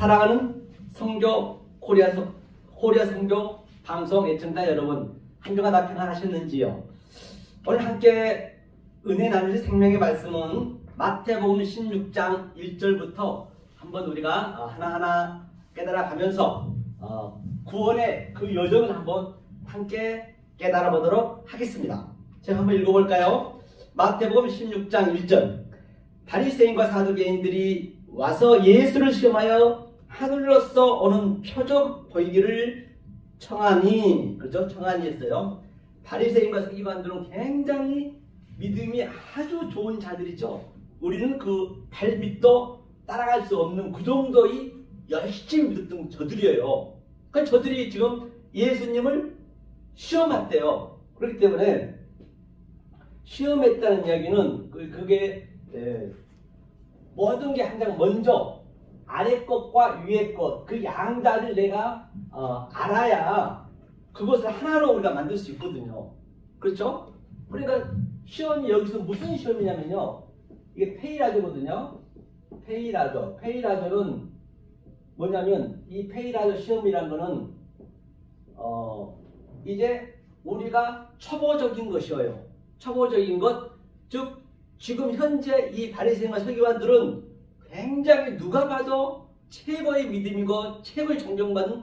사랑하는 성교 코리아 성교 방송 애청자 여러분, 한 주간 다 평안하셨는지요? 오늘 함께 은혜 나누실 생명의 말씀은 마태복음 16장 1절부터 한번 우리가 하나하나 깨달아가면서 구원의 그 여정을 한번 함께 깨달아 보도록 하겠습니다. 제가 한번 읽어볼까요? 마태복음 16장 1절. 바리새인과 사두개인들이 와서 예수를 시험하여 하늘로서 오는 표적 보이기를 청하니, 그렇죠? 청하니 했어요. 바리새인과 서기관들은 굉장히 믿음이 아주 좋은 자들이죠. 우리는 그 발밑도 따라갈 수 없는 그 정도의 열심히 믿었던 저들이에요. 그러니까 저들이 지금 예수님을 시험했대요. 그렇기 때문에 시험했다는 이야기는 그게 모든 게 항상 먼저 아래 것과 위에 것, 그 양자를 내가 알아야 그것을 하나로 우리가 만들 수 있거든요. 그렇죠? 그러니까 시험이 여기서 무슨 시험이냐면요, 이게 페이라조거든요. 페이라조는 뭐냐면, 이 페이라조 시험이란 거는 이제 우리가 초보적인 것이에요. 초보적인 것, 즉 지금 현재 이 바리새인과 서기관들은 굉장히 누가 봐도 최고의 믿음이고 최고의 존경받는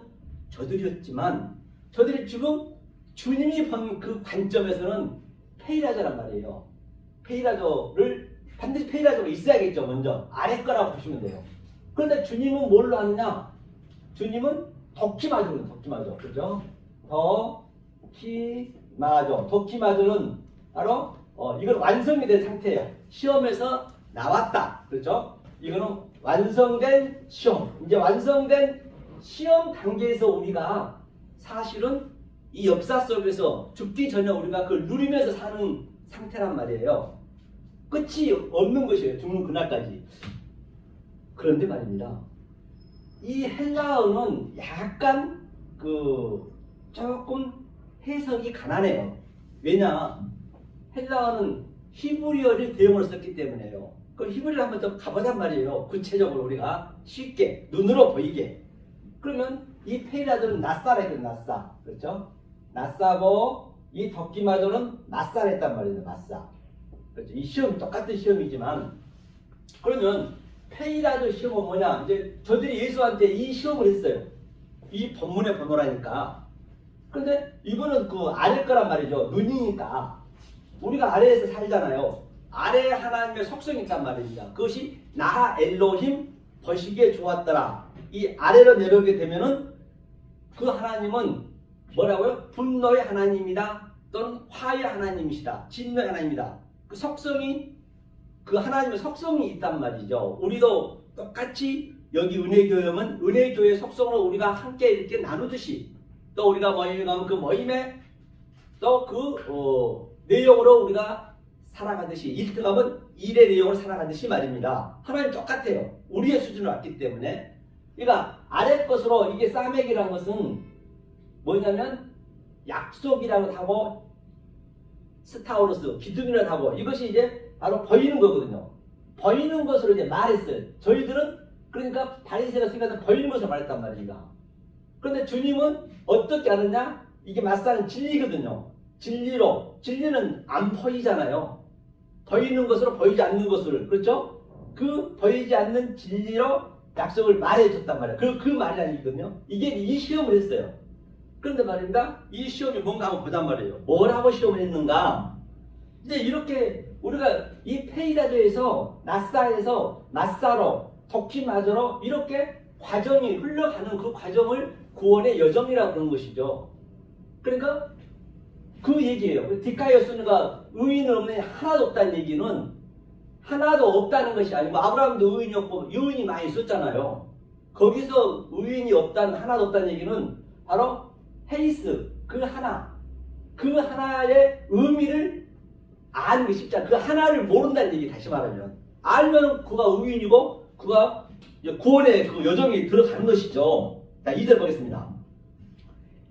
저들이었지만, 저들이 지금 주님이 본 그 관점에서는 페이라조란 말이에요. 페이라조를 반드시 페이라조가 있어야겠죠. 먼저 아래 거라고 보시면 돼요. 그런데 주님은 뭘로 하느냐? 주님은 덕기마조, 그죠? 덕기마조는 바로 이건 완성이 된 상태예요. 시험에서 나왔다, 그렇죠? 이거는 완성된 시험. 이제 완성된 시험 단계에서 우리가 사실은 이 역사 속에서 죽기 전에 우리가 그걸 누리면서 사는 상태란 말이에요. 끝이 없는 것이에요. 죽는 그날까지. 그런데 말입니다, 이 헬라어는 약간 조금 해석이 가난해요. 왜냐? 헬라어는 히브리어를 대용으로 썼기 때문에요. 그럼 히브리어를 한번 더 가보단 말이에요. 구체적으로 우리가 쉽게 눈으로 보이게. 그러면 이 페이라조는 낫사라거든, 낫사. 그렇죠? 낫사고 이 덕기마조는 낫사랬단 말이에요. 낫사. 그렇죠? 이 시험 똑같은 시험이지만, 그러면 페이라조 시험은 뭐냐? 이제 저들이 예수한테 이 시험을 했어요. 이 본문의 번호라니까. 그런데 이거는 그 아래 거란 말이죠. 눈이니까. 우리가 아래에서 살잖아요. 아래에 하나님의 속성이 있단 말입니다. 그것이 나 엘로힘 보시기에 좋았더라. 이 아래로 내려오게 되면은 그 하나님은 뭐라고요? 분노의 하나님이다, 또는 화의 하나님이시다, 진노의 하나님이다. 그 속성이, 그 하나님의 속성이 있단 말이죠. 우리도 똑같이 여기 은혜교회면 은혜교회의 속성을 우리가 함께 이렇게 나누듯이, 또 우리가 모임에 가면 그 모임에 또 그 내용으로 우리가 살아가듯이, 일터 가면 일의 내용을 살아가듯이 말입니다. 하나님 똑같아요. 우리의 수준으로 왔기 때문에. 그러니까 아래 것으로, 이게 싸매기라는 것은 뭐냐면 약속이라고 하고 스타우로스, 기둥이라고 하고, 이것이 이제 바로 보이는 거거든요. 보이는 것으로 이제 말했어요. 저희들은 그러니까 바리새인과 서기관들은 보이는 것으로 말했단 말입니다. 그런데 주님은 어떻게 하느냐? 이게 맞사는 진리거든요. 진리는 안 보이잖아요. 보이는 것으로 보이지 않는 것을, 그렇죠? 그 보이지 않는 진리로 약속을 말해줬단 말이에요. 그 말이 아니거든요. 이게 이 시험을 했어요. 그런데 말입니다, 이 시험이 뭔가 한번 보단 말이에요. 뭐라고 시험을 했는가? 이제 이렇게 우리가 이 페이라조에서, 낫사에서 낫사로, 덕기마저로 이렇게 과정이 흘러가는 그 과정을 구원의 여정이라고 그러는 것이죠. 그러니까 그 얘기예요. 디카이오스가 의인은 없느냐, 하나도 없다는 얘기는 하나도 없다는 것이 아니고, 아브라함도 의인이 없고 의인이 많이 있었잖아요. 거기서 의인이 없다는, 하나도 없다는 얘기는 바로 헤이스, 그 하나의 의미를 아는 게 쉽지 않아요. 그 하나를 모른다는 얘기. 다시 말하면 알면 그가 의인이고 그가 구원의 그 여정이 들어가는 것이죠. 자, 2절 보겠습니다.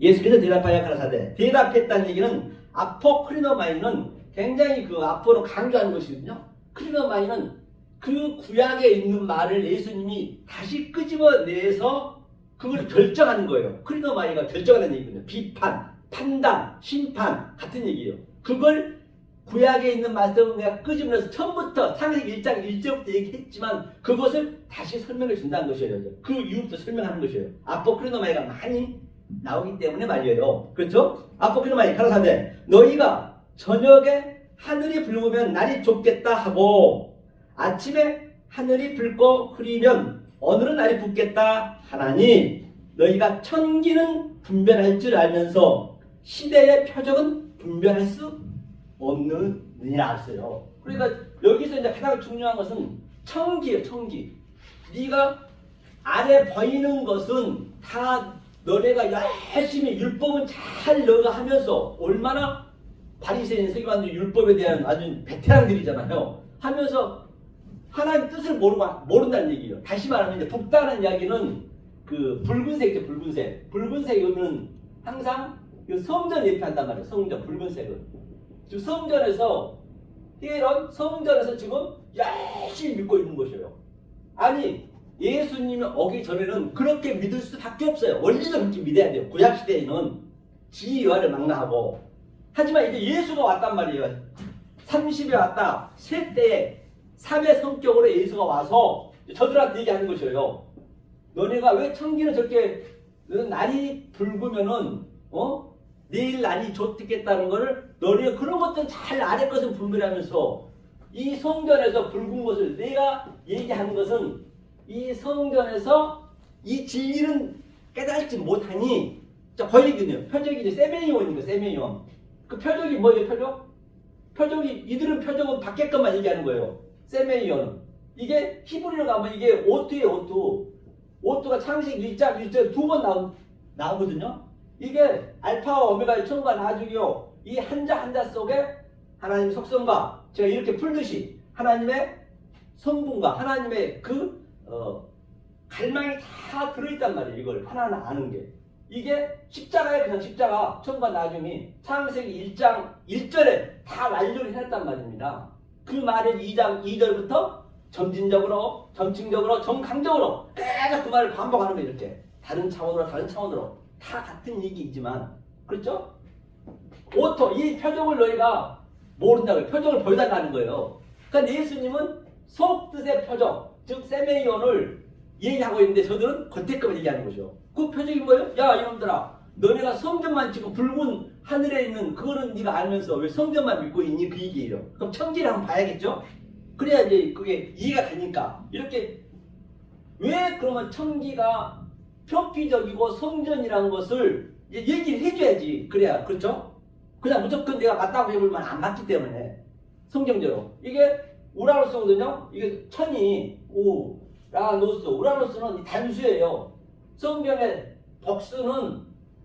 예수께서 대답하여 가라사대. 대답했다는 얘기는 아포크리노마이는 굉장히 그 아포로 강조하는 것이거든요. 크리노마이는 그 구약에 있는 말을 예수님이 다시 끄집어내서 그걸 결정하는 거예요. 크리노마이가 결정하는 얘기거든요. 비판, 판단, 심판 같은 얘기예요. 그걸 구약에 있는 말씀을 내가 끄집어내서 처음부터 창세기 1장 1절부터 얘기했지만 그것을 다시 설명해 준다는 것이에요. 그 이유부터 설명하는 것이에요. 아포크리노마이가 많이 나오기 때문에 말이에요. 그렇죠? 아포크리노마이 가라사대 너희가 저녁에 하늘이 붉으면 날이 좁겠다 하고 아침에 하늘이 붉고 흐리면 오늘은 날이 붓겠다 하나니 너희가 천기는 분별할 줄 알면서 시대의 표적은 분별할 수 없느니라 했어요. 그러니까 여기서 이제 가장 중요한 것은 천기예요. 천기. 네가 아래 보이는 것은 다 너네가 열심히 율법은 잘 너가 하면서 얼마나 바리새인 서기관들 율법에 대한 아주 베테랑들이잖아요. 하면서 하나님 뜻을 모른다는 얘기예요. 다시 말하면 이제 붓다는 이야기는 그 붉은색이죠. 붉은색. 붉은색은 항상 그 성전 예표한단 말이에요. 성전 붉은색은. 지금 성전에서 이런 성전에서 지금 열심히 믿고 있는 것이에요. 아니 예수님이 오기 전에는 그렇게 믿을 수밖에 없어요. 원리적으로 그렇게 믿어야 돼요. 구약시대에는 지위와를 망라하고. 하지만 이제 예수가 왔단 말이에요. 30에 왔다. 세 때에 3의 성격으로 예수가 와서 저들한테 얘기하는 것이에요. 너네가 왜 천기는 저렇게 날이 붉으면은 내일 날이 좋겠다는 거를 너네가 그런 것들 잘 아래 것을 분별하면서 이 성전에서 붉은 것을 내가 얘기하는 것은 이 성전에서 이 진리는 깨달지 못하니 거의거든요. 표적이 이제 세메이온입니다. 세메이온. 그 표적이 뭐예요? 표적? 표적이 이들은 표적은 밖에 것만 얘기하는 거예요. 세메이온은. 이게 히브리로 가면 이게 오투예요. 오투. 오투가 창세기 1장 1절 2번 나오거든요. 이게 알파와 오메가의 처음과 나중이요. 이 한자 한자 속에 하나님의 속성과 제가 이렇게 풀듯이 하나님의 성분과 하나님의 그 갈망이 다 들어있단 말이에요. 이걸 하나하나 아는 게. 이게 십자가에 그냥 십자가 처음과 나중이 창세기 1장 1절에 다 완료를 해놨단 말입니다. 그 말을 2장 2절부터 점진적으로 점층적으로 정강적으로 계속 그 말을 반복하는 거예요. 이렇게 다른 차원으로 다 같은 얘기이지만 그렇죠? 오토 이 표적을 너희가 모른다고요. 표적을 보여달라는 거예요. 그러니까 예수님은 속뜻의 표적 즉 세메이온을 얘기하고 있는데 저들은 겉에 것만 얘기하는 거죠. 그 표적이 뭐예요? 야 이놈들아 너네가 성전만 지금 붉은 하늘에 있는 그거는 네가 알면서 왜 성전만 믿고 있니? 그 얘기예요. 그럼 천기를 한번 봐야겠죠? 그래야지 그게 이해가 되니까 이렇게 왜 그러면 천기가 표피적이고 성전이라는 것을 얘기를 해줘야지. 그래야 그렇죠? 그냥 무조건 내가 맞다고 해볼만 안 맞기 때문에 성경대로 이게 우라노스거든요. 이게 천이 우라노스는 단수예요. 성경의 복수는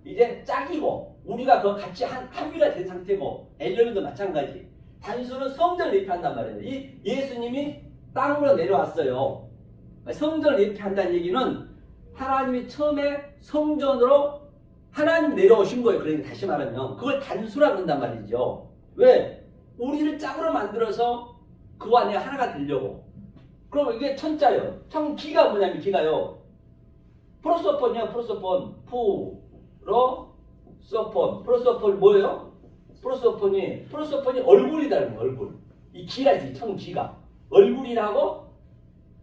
이제 짝이고 우리가 그 같이 합의가 된 상태고 엘리언도 마찬가지. 단수는 성전을 예표한단 말이에요. 이 예수님이 땅으로 내려왔어요. 성전을 예표한다는 얘기는 하나님이 처음에 성전으로 하나님 내려오신 거예요. 그러니까 다시 말하면 그걸 단수라 그런단 말이죠. 왜? 우리를 짝으로 만들어서 그와 내가 하나가 되려고. 그럼 이게 천자예요. 천기가 뭐냐면 기가요. 프로소폰이요. 프로소폰. 프로소폰 뭐예요? 프로소폰이 얼굴이다는 거예요. 얼굴. 이 기가 있어요. 천기가. 얼굴이라고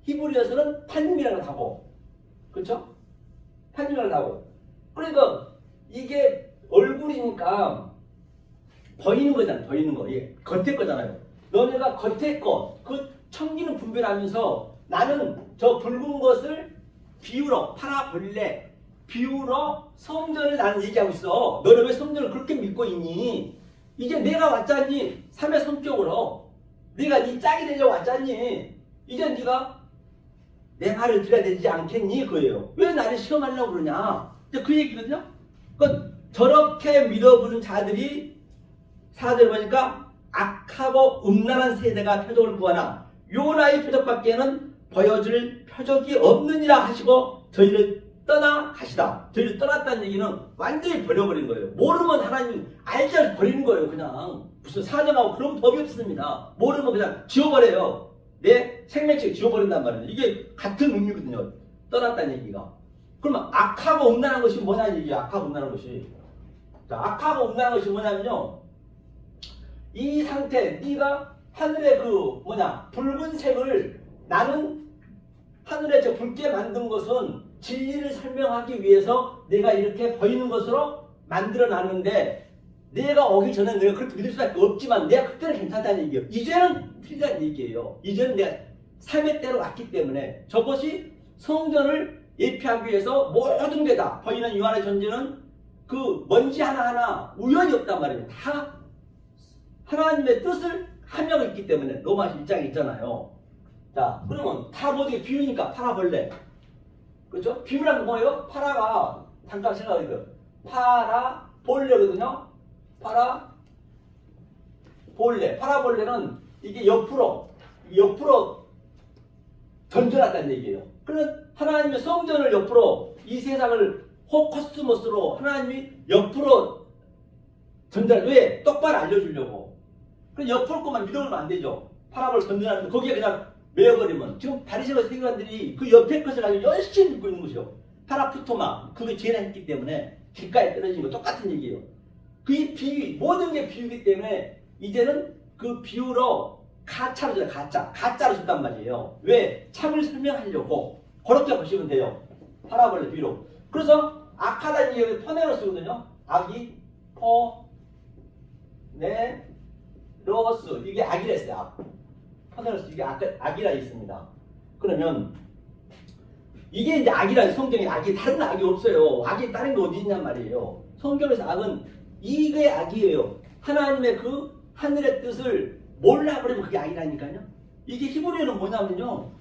히브리어서는 판님이라고 하고. 그렇죠? 판님이라고 하고. 그러니까 이게 얼굴이니까 보이는 거잖아요. 보이는 거. 예. 겉에 거잖아요. 너네가 겉에 거, 그 천기는 분별하면서 나는 저 붉은 것을 비유로 파라볼레 비유로 성전을 나는 얘기하고 있어. 너는 왜 성전을 그렇게 믿고 있니? 이제 내가 왔잖니. 3의 성격으로 네가 네 짝이 되려고 왔잖니. 이제 네가 내 말을 들어야 되지 않겠니? 그거예요. 왜 나를 시험하려고 그러냐? 이제 그 얘기거든요. 그러니까 저렇게 믿어보는 자들이 사들 보니까 악하고 음란한 세대가 표적을 구하나 요나의 표적밖에는 보여줄 표적이 없느니라 하시고 저희를 떠나 가시다. 저희를 떠났다는 얘기는 완전히 버려버린 거예요. 모르면 하나님 알지 버리는 거예요. 그냥 무슨 사정하고 그런 법이 없습니다. 모르면 그냥 지워버려요. 내 생명체 지워버린단 말이에요. 이게 같은 의미거든요. 떠났다는 얘기가. 그러면 악하고 음란한 것이 뭐냐는 얘기예요. 악하고 음란한 것이. 자, 악하고 음란한 것이 뭐냐면요. 이 상태, 네가 하늘의 그 붉은색을 나는 하늘에 저 붉게 만든 것은 진리를 설명하기 위해서 내가 이렇게 보이는 것으로 만들어 놨는데 내가 오기 전에 내가 그렇게 믿을 수밖에 없지만 내가 그때는 괜찮다는 얘기예요. 이제는 틀리다는 얘기예요. 이제는 내가 삶의 때로 왔기 때문에 저것이 성전을 예표하기 위해서 모든 게 다 보이는 이 안의 존재는 그 먼지 하나하나 우연이 없단 말이에요. 다 하나님의 뜻을 함량이 있기 때문에 로마서 1장에 있잖아요. 자, 그러면 다 모두 비유니까 파라벌레. 그렇죠? 비유란 뭐예요? 파라가 잠깐 생각해보세요. 파라볼레거든요. 파라볼레. 파라볼레는 이게 옆으로 던져놨다는 얘기예요. 그러면 하나님의 성전을 옆으로 이 세상을 호코스모스로 하나님이 옆으로 던져놨. 왜? 똑바로 알려주려고. 그럼 옆으로 것만 믿어보면 안 되죠. 파라볼 던져놨는데 거기에 그냥 메어버리면 지금 바리새파 세계관들이 그 옆에 것을 가지고 열심히 믿고 있는 것이요. 파라푸토마 그게 재난했기 때문에 길가에 떨어진 거 똑같은 얘기예요. 그 비유 모든 게 비유이기 때문에 이제는 그 비유로 가짜로 줘요. 가짜로 줬단 말이에요. 왜? 참을 설명하려고 그렇게 보시면 돼요. 파라볼레 비유로. 그래서 악하다는 얘기를 포네로스거든요. 악이 포네로스 이게 악이라 했어요. 악. 포네로스 이게 악이라 있습니다. 그러면 이게 이제 악이라는 성경에 악이 다른 악이 없어요. 악이 다른 게 어디 있냔 말이에요. 성경에서 악은 이게 악이에요. 하나님의 그 하늘의 뜻을 몰라버리면 그게 악이라니까요. 이게 히브리어는 뭐냐면요.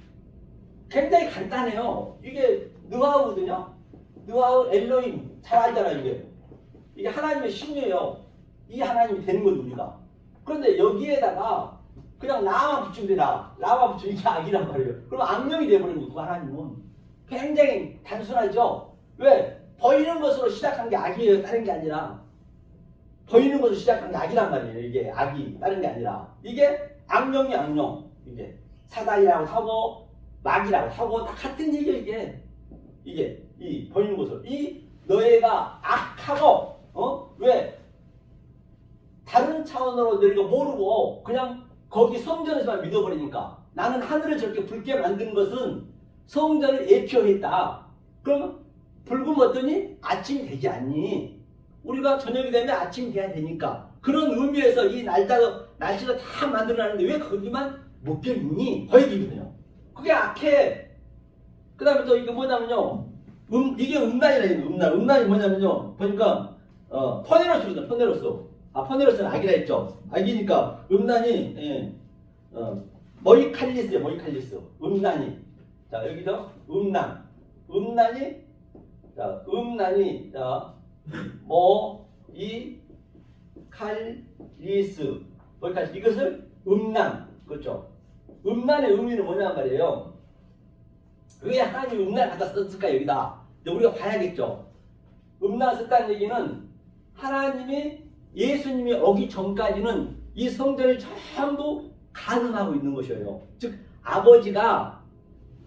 굉장히 간단해요. 이게 느하우거든요. 느하우 엘로힘 잘 알잖아요. 이게 하나님의 신이에요. 이 하나님이 되는 거죠 우리가. 그런데 여기에다가 그냥 나만 붙이면 되나 나만 붙이면 이게 악이란 말이에요. 그럼 악령이 돼버리는 거고 하나님은 굉장히 단순하죠. 왜? 보이는 것으로 시작한 게 악이에요. 다른 게 아니라 보이는 것으로 시작한 게 악이란 말이에요. 이게 악이 다른 게 아니라 이게 악령이 악령 이게 사단이라고 하고 마귀라고 하고 다 같은 얘기예요. 이게 이 보이는 것으로 이 너희가 악하고 왜 다른 차원으로 내가 모르고 그냥 거기 성전에서만 믿어버리니까 나는 하늘을 저렇게 붉게 만든 것은 성전을 예표했다. 그럼 붉은 어떠니? 아침이 되지 않니? 우리가 저녁이 되면 아침이 돼야 되니까 그런 의미에서 이 날짜가 다 만들어놨는데 왜 거기만 묶여있니? 그 얘기거든요. 그게 악해. 그 다음에 또 이게 뭐냐면요. 이게 음란이라 음란이 뭐냐면요. 보니까 포네로스거든요. 포네로스는 악이라 했죠. 악이니까 음란이 모이칼리스예요. 모이칼리스. 음란이. 자 여기서 음란이 모이칼리스 이것을 음란 그렇죠. 음란의 의미는 뭐냐 말이에요. 왜 하나님이 음란을 갖다 썼을까 여기다. 우리가 봐야겠죠. 음란 썼다는 얘기는 하나님이 예수님이 오기 전까지는 이 성전을 전부 가늠하고 있는 것이에요. 즉 아버지가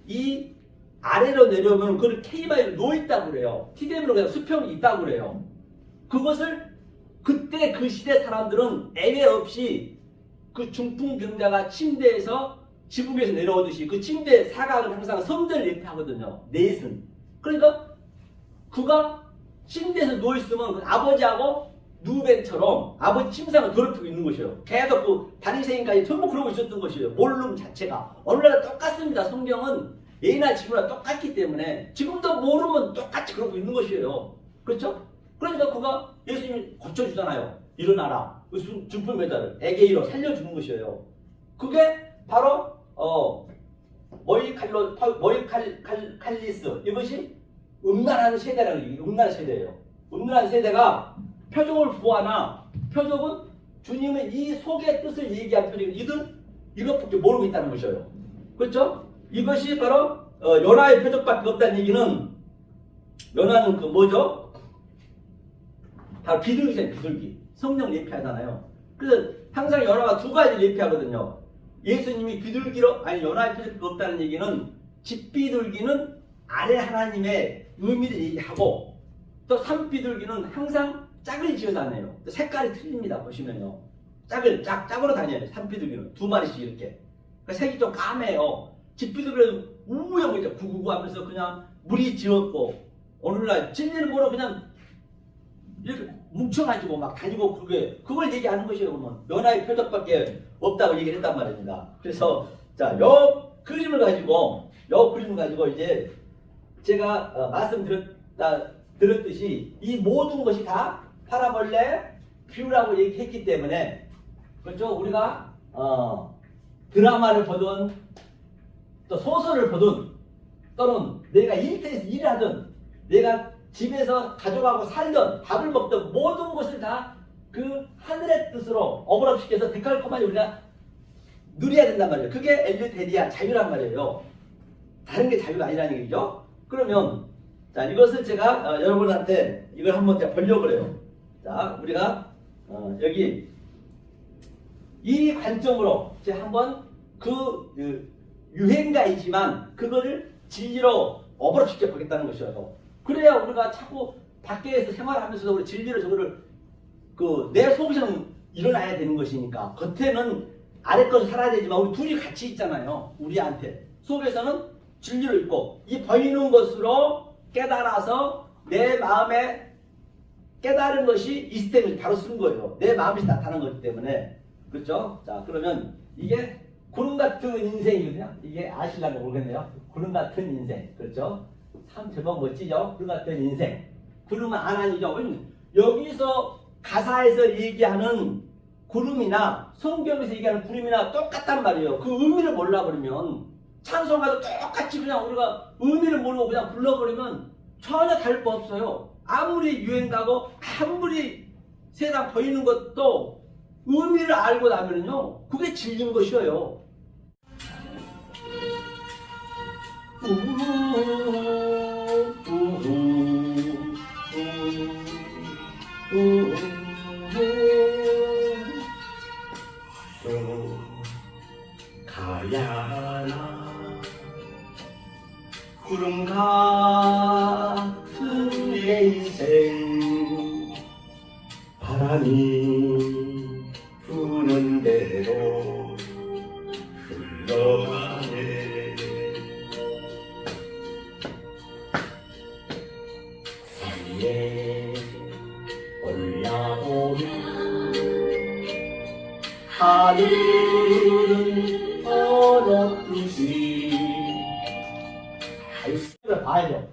이 아래로 내려오면 그걸 K바이로 놓여있다고 그래요. TDM으로 그냥 수평이 있다고 그래요. 그것을 그때 그 시대 사람들은 애외 없이 그 중풍병자가 침대에서 지붕 위에서 내려오듯이 그 침대 사각은 항상 성전을 예표하거든요. 넷은. 그러니까 그가 침대에서 누워있으면 그 아버지하고 누벤처럼 아버지 침상을 더럽히고 있는 것이에요. 계속 그 바리새인까지 전부 그러고 있었던 것이에요. 모름 자체가. 오늘날 똑같습니다. 성경은 예나 지금이나 똑같기 때문에 지금도 모르면 똑같이 그러고 있는 것이에요. 그렇죠? 그러니까 그가 예수님이 고쳐주잖아요. 일어나라. 중풍 메달을 에게이로 살려주는 것이에요. 그게 바로 모이칼리스 이것이 음란한 세대라는 얘기예요. 음란한 세대예요. 음란한 세대가 표적을 구하나 표적은 주님의 이 속의 뜻을 얘기한 표적이 이것밖에 모르고 있다는 것이에요. 그렇죠? 이것이 바로 요나의 표적밖에 없다는 얘기는 요나는 그 뭐죠? 바로 비둘기잖아요. 비둘기. 성령 예표하잖아요. 그래서 항상 요나가 두 가지를 예표하거든요. 예수님이 비둘기로 아니 연합이 필요가 없다는 얘기는 집비둘기는 아래 하나님의 의미를 얘기하고 또 산비둘기는 항상 짝을 지어 다녀요. 색깔이 틀립니다. 보시면요. 짝으로 다녀요. 산비둘기는 두 마리씩 이렇게. 그러니까 색이 좀 까매요. 집비둘기는 우웅 이제 구구구 하면서 그냥 무리 지었고 오늘날 진리를 모르고 그냥 이렇게 뭉쳐가지고 막 다니고 그걸 얘기하는 것이에요. 그러면 연하의 표적밖에 없다고 얘기를 했단 말입니다. 그래서 자, 요 그림을 가지고 이제 제가 들었듯이 이 모든 것이 다 파라볼레 뷰라고 얘기했기 때문에 그렇죠. 우리가 드라마를 보든 또 소설을 보든 또는 내가 일터에서 일하든 내가 집에서 가족하고 살던 밥을 먹던 모든 것을 다 그 하늘의 뜻으로 어그럽시켜서 데칼코마니 우리가 누려야 된단 말이에요. 그게 엘류테리아 자유란 말이에요. 다른 게 자유가 아니라는 얘기죠. 그러면 자 이것을 제가 여러분한테 이걸 한번 제가 보려고 그래요. 자 우리가 여기 이 관점으로 제가 한번 그 유행가이지만 그거를 진리로 어그럽시켜 보겠다는 것이에요. 그래야 우리가 자꾸 밖에서 생활하면서도 우리 진리로 저거를 내 속에서는 일어나야 되는 것이니까 겉에는 아래 것을 살아야 되지만 우리 둘이 같이 있잖아요. 우리한테 속에서는 진리로 있고 이 보이는 것으로 깨달아서 내 마음에 깨달은 것이 있을 때문에 바로 쓴 거예요. 내 마음이 나타난 거기 때문에 그렇죠? 자 그러면 이게 구름 같은 인생이거든요. 이게 아실라면 모르겠네요. 구름 같은 인생 그렇죠? 참 제법 멋지죠? 구름 같은 인생. 구름은 안 아니죠? 여기서 가사에서 얘기하는 구름이나 성경에서 얘기하는 구름이나 똑같단 말이에요. 그 의미를 몰라버리면 찬송가도 똑같이 그냥 우리가 의미를 모르고 그냥 불러버리면 전혀 다를 거 없어요. 아무리 유행가고 아무리 세상 보이는 것도 의미를 알고 나면요 그게 진리인 것이에요. 가야 하나 구름 같은 내 인생 바람이 부는 대로 흘러가네 산에 올라오면 하늘은 어렵듯이 할수를 봐야죠.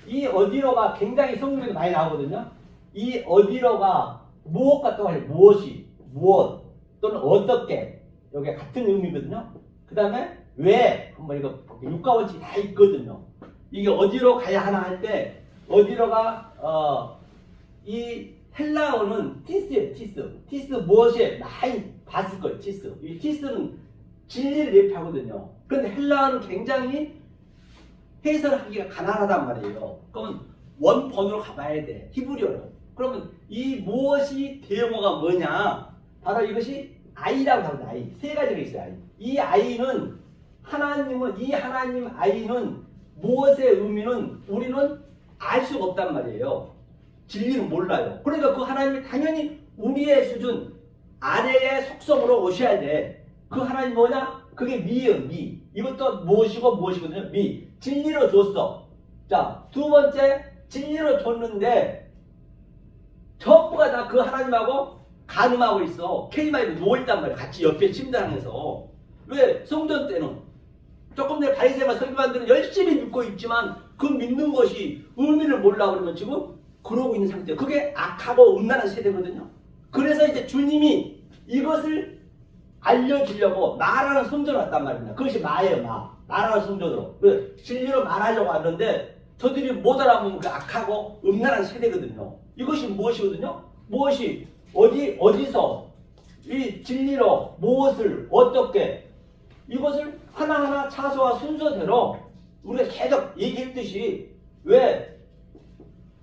이 어디로가 굉장히 성경에 많이 나오거든요. 이 어디로가 무엇과 똑같아요. 무엇이, 무엇 또는 어떻게 여기 같은 의미거든요. 그 다음에 왜 한번 이거 육가원칙이 다 있거든요. 이게 어디로 가야 하나 할 때 어디로가 이 헬라어는 티스예요. 티스 무엇에 많이 봤을 거예요. 티스. 이 티스는 진리를 얘기하거든요. 그런데 헬라어는 굉장히 해설하기가 가난하단 말이에요. 그러면 원본으로 가봐야 돼. 히브리어로. 그러면 이 무엇이 대용어가 뭐냐? 바로 이것이 아이라고 하거든요. 아이. 세 가지가 있어요. 아이. 이 아이는 이 하나님 아이는 무엇의 의미는 우리는 알 수가 없단 말이에요. 진리는 몰라요. 그러니까 그 하나님이 당연히 우리의 수준 아래의 속성으로 오셔야 돼. 그 하나님 뭐냐? 그게 미예요. 미. 이것도 무엇이거든요. 미. 진리로 줬어. 자, 두 번째 진리로 줬는데 전부가 다 그 하나님하고 간음하고 있어. 케이마에 누워있단 말이야. 같이 옆에 침대하면서. 왜? 성전 때는 조금 전에 바리새인과 서기관들은 열심히 믿고 있지만 그 믿는 것이 의미를 몰라 그러면 지금 그러고 있는 상태예요. 그게 악하고 음란한 세대거든요. 그래서 이제 주님이 이것을 알려주려고 마라는 성전을 왔단 말입니다. 그것이 마예요. 마라는 성전으로. 진리로 말하려고 하는데 저들이 못 알아보면 그 악하고 음란한 세대거든요. 이것이 무엇이거든요? 무엇이 어디서 이 진리로 무엇을 어떻게 이것을 하나하나 차수와 순서대로 우리가 계속 얘기했듯이 왜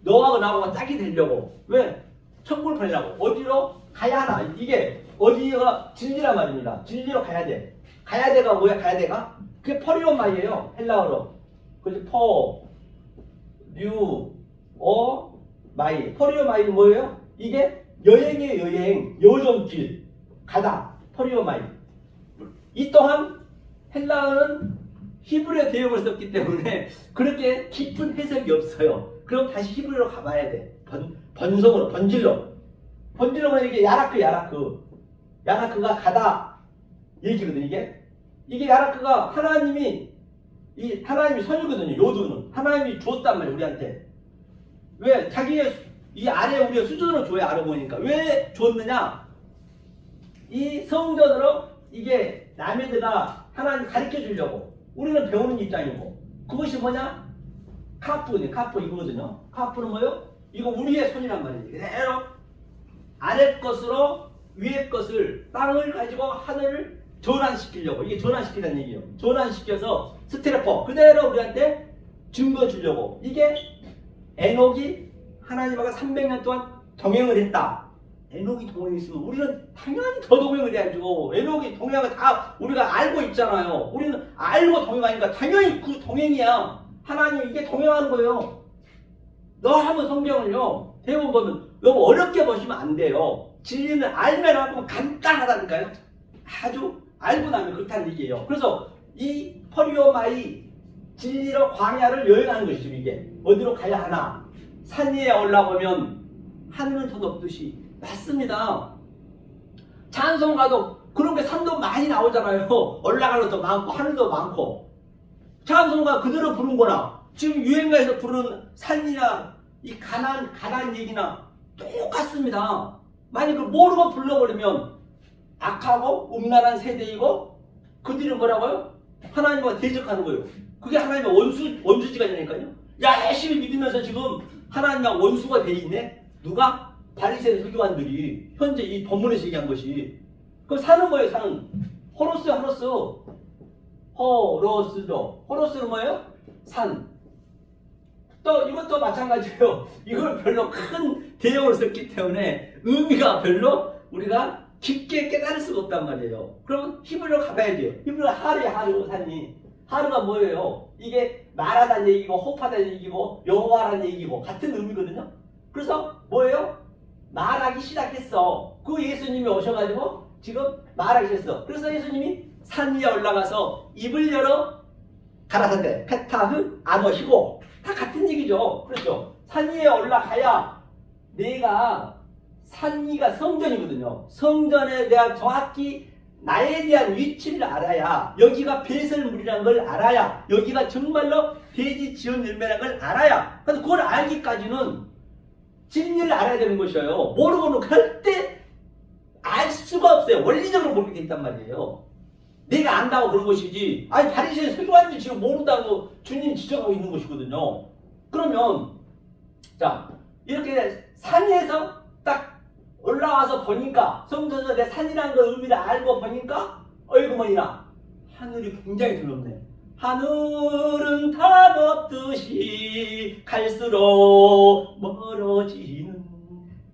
너하고 나하고 짝이 되려고 왜 천국을 팔려고 어디로 가야 하나 이게 어디가 진리란 말입니다. 진리로 가야 돼. 가야대가 뭐야? 가야대가? 그게 퍼리오마이예요. 헬라어로. 그지? 마이. 퍼리오마이는 뭐예요? 이게 여행이에요. 여행. 여정길. 가다. 퍼리오마이. 이 또한 헬라어는 히브리어 대용을 썼기 때문에 그렇게 깊은 해석이 없어요. 그럼 다시 히브리어로 가봐야 돼. 번성으로, 번질로. 번질로는 이게 야라크가 가다 얘기거든요. 이게 야라크가 하나님이 선이거든요. 요두는 하나님이 주었단 말이에요. 우리한테. 왜? 자기의 이 아래 우리가 수준으로 줘야 알아보니까 왜 줬느냐? 이 성전으로 이게 남에다가 하나님 가르쳐 주려고 우리는 배우는 입장이고, 그것이 뭐냐? 카프 이거거든요. 카프는 뭐예요? 이거 우리의 손이란 말이에요. 그대로 아래 것으로 위의 것을, 땅을 가지고 하늘을 전환시키려고, 이게 전환시키라는 얘기예요. 전환시켜서 스테레퍼 그대로 우리한테 증거 주려고. 이게 에녹이 하나님하고 300년 동안 동행을 했다. 에녹이 동행했으면 우리는 당연히 더 동행을 해야죠. 에녹이 동행을 다 우리가 알고 있잖아요. 우리는 알고 동행하니까 당연히 그 동행이야. 하나님 이게 동행하는 거예요. 너 한번 성경을요 대본 보면 너무 어렵게 보시면 안 돼요. 진리는 알면 하고 간단하다니까요. 아주 알고 나면 그렇다는 얘기예요. 그래서 이 퍼리오마이 진리로 광야를 여행하는 것이죠. 이게 어디로 가야 하나? 산 위에 올라보면 하늘은 더 높듯이. 맞습니다. 찬송가도 그런 게 산도 많이 나오잖아요. 올라가는 것도 많고 하늘도 많고. 찬송가 그대로 부른 거나 지금 유행가에서 부르는 산이나 이 가난 얘기나 똑같습니다. 만약 그걸 모르고 불러버리면 악하고 음란한 세대이고, 그들이 뭐라고요? 하나님과 대적하는 거예요. 그게 하나님의 원수지간이니까요. 열심히 믿으면서 지금 하나님과 원수가 돼 있네. 누가? 바리새인 서기관들이 현재 이 본문에서 얘기한 것이. 그럼 사는 거예요. 사는 호로스는 뭐예요? 산. 또 이것도 마찬가지예요. 이걸 별로 큰 대용을 썼기 때문에 의미가 별로 우리가 깊게 깨달을 수가 없단 말이에요. 그러면 히브리로 가봐야 돼요. 히브리가 하루 산이. 하루가 뭐예요? 이게 말하다는 얘기고 호흡하다는 얘기고 여호와라는 얘기고 같은 의미거든요. 그래서 뭐예요? 말하기 시작했어. 그 예수님이 오셔가지고 지금 말하기 시작했어. 그래서 예수님이 산 위에 올라가서 입을 열어 가라사대 페타흐 아노시고 다 같은 얘기죠. 그렇죠? 산 위에 올라가야 내가 산 위가 성전이거든요. 성전에 내가 정확히 나에 대한 위치를 알아야, 여기가 배설물이라는 걸 알아야, 여기가 정말로 돼지 지은 열매라는 걸 알아야, 그래서 그걸 알기까지는 진리를 알아야 되는 것이에요. 모르고는 절대 알 수가 없어요. 원리적으로 모르게 돼 있단 말이에요. 내가 안다고 그런 것이지, 아니 바리새인 서기관들이 지금 모른다고 주님 지적하고 있는 것이거든요. 그러면 자 이렇게 산에서 딱 올라와서 보니까, 성전에서 내 산이라는 걸 의미를 알고 보니까 어이구머니나 하늘이 굉장히 두렵네. 하늘은 다 높듯이 갈수록 멀어지는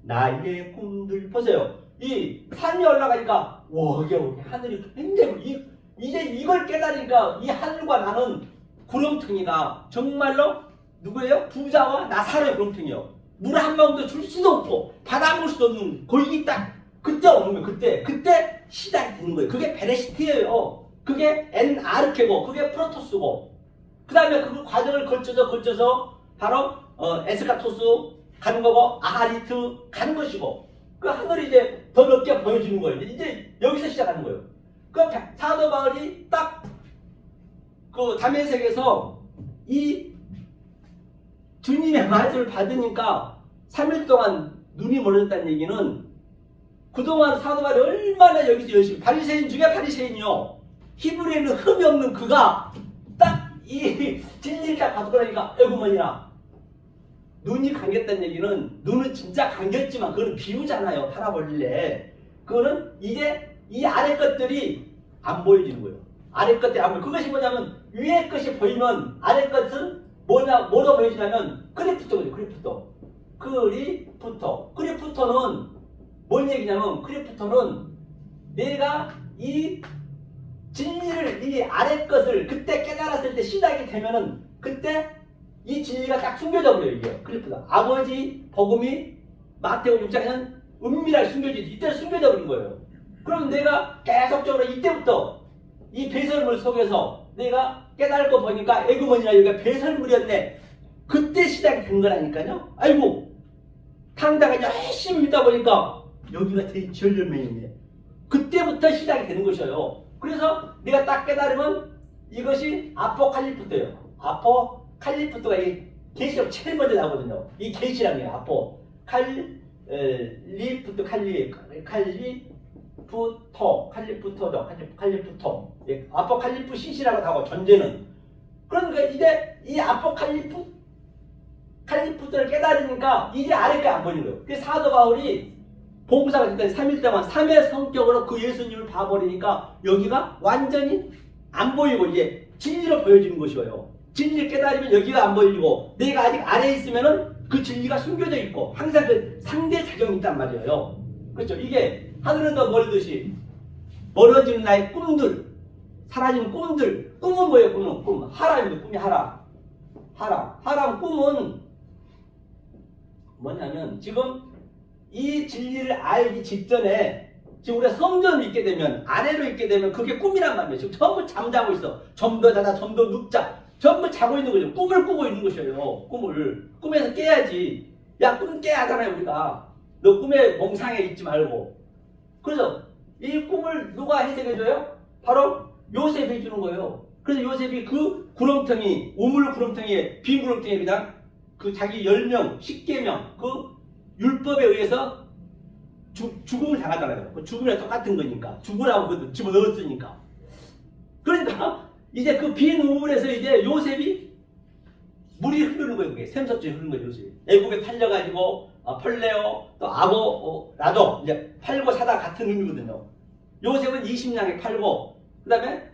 나의 꿈들. 보세요. 이 산에 올라가니까 와 이게 하늘이 굉장히, 이제 이걸 깨달으니까 이 하늘과 나는 구렁텅이가 정말로 누구예요? 부자와 나사로의 구렁텅이요. 물 한 방울도 줄 수도 없고 받아 먹을 수도 없는 거기 딱 그때 오는 거예요. 그때 시작이 되는 거예요. 그게 베레시트예요. 그게 엔아르케고 그게 프로토스고, 그 다음에 그 과정을 거쳐서 바로 에스카토스 가는 거고 아하리트 가는 것이고, 그 하늘이 이제 더 넓게 보여주는 거예요. 이제 여기서 시작하는 거예요. 그 사도 바울이 딱 그 다메섹에서 이 주님의 말씀을 받으니까 3일 동안 눈이 멀어졌다는 얘기는 그동안 사도 바울이 얼마나 여기서 열심히, 바리새인 중에 바리새인이요, 히브리에는 흠이 없는 그가 딱 이 진리를 딱 받고 나니까 에구머니나 눈이 감겼다는 얘기는, 눈은 진짜 감겼지만 그거는 비유잖아요. 파라볼레. 그거는 이제 이 아래 것들이 안 보여지는 거예요. 아래 것들이 안 보여. 그것이 뭐냐면 위에 것이 보이면 아래 것은 뭐로 보여지냐면 크리프토거든요. 크리프토는 뭔 얘기냐면, 크리프토는 내가 이 진리를 이 아래 것을 그때 깨달았을 때 시작이 되면은 그때 이 진리가 딱 숨겨져 버려요. 이게 그렇다. 아버지 복음이 마태복음 6장에는 은밀하게 숨겨지지 이때 숨겨져 버린 거예요. 그럼 내가 계속적으로 이때부터 이 배설물 속에서 내가 깨달을 거 보니까 에그머니나 여기가 배설물이었네. 그때 시작이 된 거라니까요. 아이고 당당하게 열심히 믿다 보니까 여기가 지혈열매이네. 그때부터 시작이 되는 것이에요. 그래서 내가 딱 깨달으면 이것이 아포칼리프토예요. 아포칼리프토가 이 계시록 제일 먼저 나오거든요. 이 계시라는 게 아포칼리프토 칼리프토죠. 예, 아포칼리프시시라고 하고 전제는. 그러니까 이제 이 칼리프토를 깨달으니까 이제 아래가 안 보이는 거예요. 그래서 사도 바울이 봉사가 됐더니 3일 동안 3의 성격으로 그 예수님을 봐버리니까 여기가 완전히 안 보이고 이제 진리로 보여지는 것이에요. 진리를 깨달으면 여기가 안 보이고 내가 아직 아래에 있으면은 그 진리가 숨겨져 있고 항상 그 상대 작용이 있단 말이에요. 그렇죠? 이게 하늘은 더 멀듯이 멀어지는 나의 꿈들, 사라지는 꿈들. 꿈은 뭐예요? 꿈은 하라입니다. 꿈이 하라. 꿈은 뭐냐면 지금 이 진리를 알기 직전에 지금 우리가 성전을 있게 되면 아래로 있게 되면 그게 꿈이란 말이에요. 지금 전부 잠자고 있어. 좀 더 자다, 좀 더 눕자. 전부 자고 있는 거죠. 꿈을 꾸고 있는 것이에요. 꿈에서 깨야지. 야, 꿈 깨야 하잖아요, 우리가. 너 꿈에 몽상에 있지 말고. 그래서 이 꿈을 누가 해석해줘요? 바로 요셉이 해주는 거예요. 그래서 요셉이 그 구렁텅이, 우물 구렁텅이에, 빈 구렁텅이에 그냥 그 자기 10명, 10계명, 그 율법에 의해서 죽음을 당하잖아요. 그 죽음이랑 똑같은 거니까. 죽으라고 그 집어넣었으니까. 그러니까 이제 그 빈 우물에서 이제 요셉이 물이 흐르는 거예요. 그게 샘솟이 흐르는 거예요. 요셉이. 애국에 팔려가지고 펄레오 또 아고 라도 이제 팔고 사다 같은 의미거든요. 요셉은 20냥에 팔고 그 다음에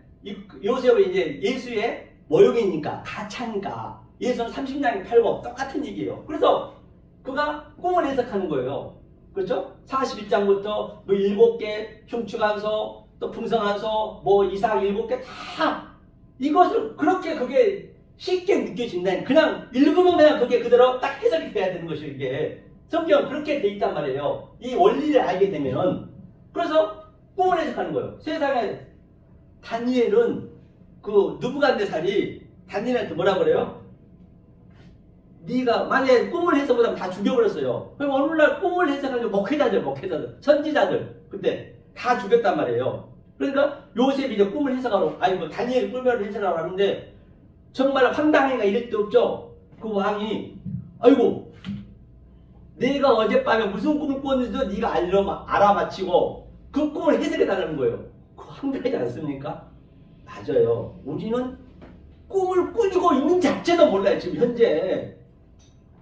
요셉은 이제 예수의 모형이니까 가차니까 예수는 30냥에 팔고 똑같은 얘기예요. 그래서 그가 꿈을 해석하는 거예요. 그렇죠? 41장부터 뭐 7개 흉추간소 또 풍성한소 뭐 이삭 7개 다 이것을 그렇게 그게 쉽게 느껴진다니 그냥 읽으면 그냥 그게 그대로 딱 해석이 돼야 되는 것이에요. 이게 성경 그렇게 돼 있단 말이에요. 이 원리를 알게 되면은. 그래서 꿈을 해석하는 거예요. 세상에 다니엘은 그 느부갓네살이 다니엘한테 뭐라 그래요? 네가 만약에 꿈을 해석보다 다 죽여버렸어요. 그럼 어느 날 꿈을 해석하는 목회자들, 선지자들 그때 다 죽였단 말이에요. 그러니까 요셉이 이제 꿈을 해석하러 뭐 다니엘이 꿈을 해석하러 하는데 정말 황당해가 이럴 데 없죠. 그 왕이 아이고 내가 어젯밤에 무슨 꿈을 꿨는지도 네가 알아맞히고 그 꿈을 해석해달라는 거예요. 그거 황당하지 않습니까? 맞아요. 우리는 꿈을 꾸고 있는 자체도 몰라요. 지금 현재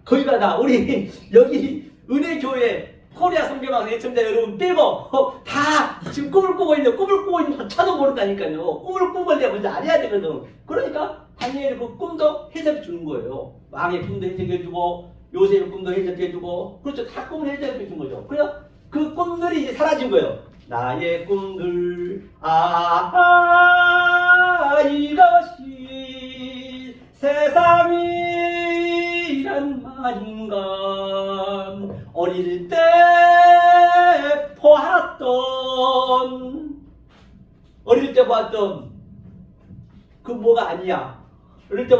거기가 다 우리 여기 은혜교회 코리아 성경방 애청자 여러분 빼고 다 지금 꿈을 꾸고 있는 조차도 모른다니까요. 꿈을 꾸고 내가 먼저 알아야 되거든. 그러니까 다니엘이 그 꿈도 해석해 주는 거예요. 왕의 꿈도 해석해 주고 요셉의 꿈도 해석해 주고 그렇죠. 다 꿈을 해석해 준 거죠. 그래서 그 꿈들이 이제 사라진 거예요. 나의 꿈들 이것이 세상이란 말인가. 어릴 때 보았던 그 뭐가 아니야. 어릴 때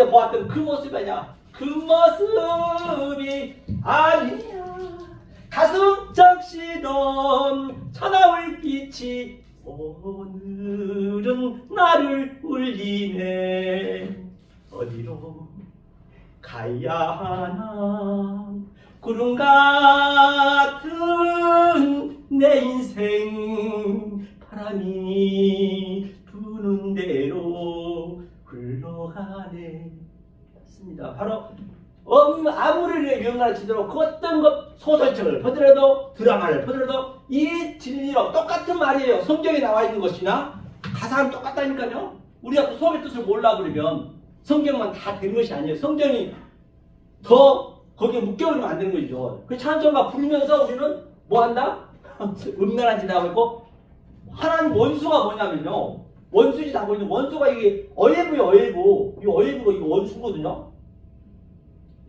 보았던 그 모습이 아니야. 그 모습이 아니야. 가슴 적시던 천하울빛이 오늘은 나를 울리네. 어디로 가야 하나. 구름 같은 내 인생 바람이 부는 대로 흘러가네. 맞습니다. 바로 아무리 명랑을 치도록 그 어떤 것 소설책을 보더라도 드라마를 보더라도 이 진리로 똑같은 말이에요. 성경에 나와 있는 것이나 가사는 똑같다니까요. 우리가 그 수업의 뜻을 몰라 버리면 성경만 다 되는 것이 아니에요. 성경이 더 거기에 묶여버리면 안 되는 거죠. 그 찬송가 부르면서 우리는 뭐 한다? 음란한 짓 하고 있고 하나님 원수가 뭐냐면요. 원수지 하고 있는 원수가 이게 어예부예요. 어예부. 이 어예부가 이거 원수거든요.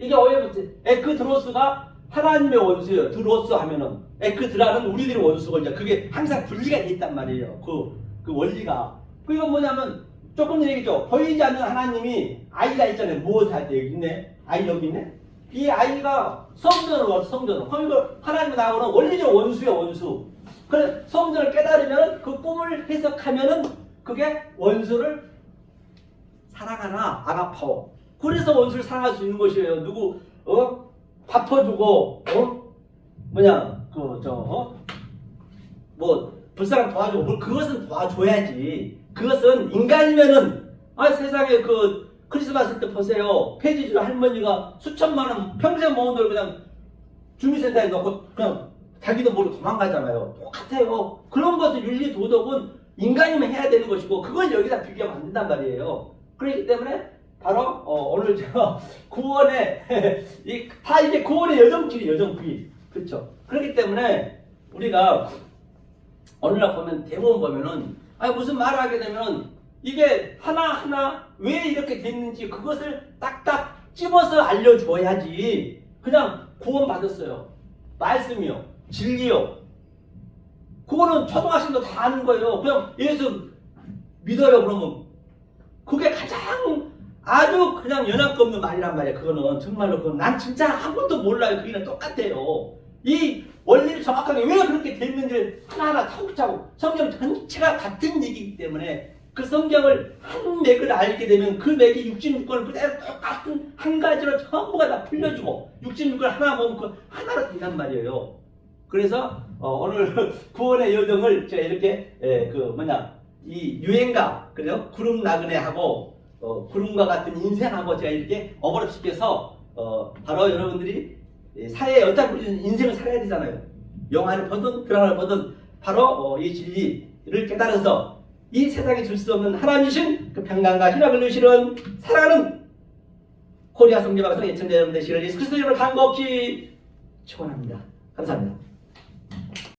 이게 어예부. 에크드로스가 하나님의 원수예요. 드로스 하면은 에크드라는 우리들의 원수거든요. 그게 항상 분리가 돼 있단 말이에요. 그 원리가. 그이건 뭐냐면 조금 전에 얘기죠. 보이지 않는 하나님이 아이가 있잖아요. 무엇 할 때 여기 있네. 아이 여기 있네. 이 아이가 성전으로 와서 성전으로. 그럼 이거 하나님이 나오는 원리적 원수예요. 원수. 그래서 성전을 깨달으면 그 꿈을 해석하면은 그게 원수를 사랑하나 아가파오. 그래서 원수를 사랑할 수 있는 것이에요. 누구 갚아주고 뭐 불쌍한 도와주고 뭐 그것은 도와줘야지. 그것은 인간이면은 세상에 그 크리스마스 때 보세요. 폐지주 할머니가 수천만 원 평생 모은 걸 그냥 주민센터에 넣고 그냥 자기도 모르고 도망가잖아요. 똑같아요. 그런 것은 윤리 도덕은 인간이면 해야 되는 것이고 그걸 여기다 비교하면 안 된단 말이에요. 그렇기 때문에 바로 오늘 제가 구원의 다 이게 구원의 여정길이 여정길. 그렇죠. 그렇기 때문에 우리가 오늘날 보면 대부분 보면은 무슨 말을 하게 되면 이게 하나하나 왜 이렇게 됐는지 그것을 딱딱 찝어서 알려줘야지. 그냥 구원 받았어요. 말씀이요. 진리요. 그거는 초등학생도 다 아는 거예요. 그냥 예수 믿어요 그러면 그게 가장 아주 그냥 연합 없는 말이란 말이에요. 그거는 정말로 그건 난 진짜 아무것도 몰라요. 그게는 똑같아요. 이 원리를 정확하게 왜 그렇게 됐는지를 하나하나 타고차고 성경 전체가 같은 얘기이기 때문에 그 성경을 한 맥을 알게 되면 그 맥이 66권을 그대로 똑같은 한 가지로 전부가 다 풀려주고 66권 하나 보면 그 하나로 된단 말이에요. 그래서 오늘 구원의 여정을 제가 이렇게 이 유행가 그래요 구름 나그네하고 구름과 같은 인생하고 제가 이렇게 어버럽시켜서 바로 여러분들이 사회에 어차피 우리는 인생을 살아야 되잖아요. 영화를 보든 드라마를 보든 바로 이 진리를 깨달아서 이 세상에 줄 수 없는 하나님이신 그 평강과 희락을 누리시는 사랑하는 코리아 성교방송 예청자 여러분 되시기를 예수 그리스도 이름으로 간곡히 축원합니다. 감사합니다.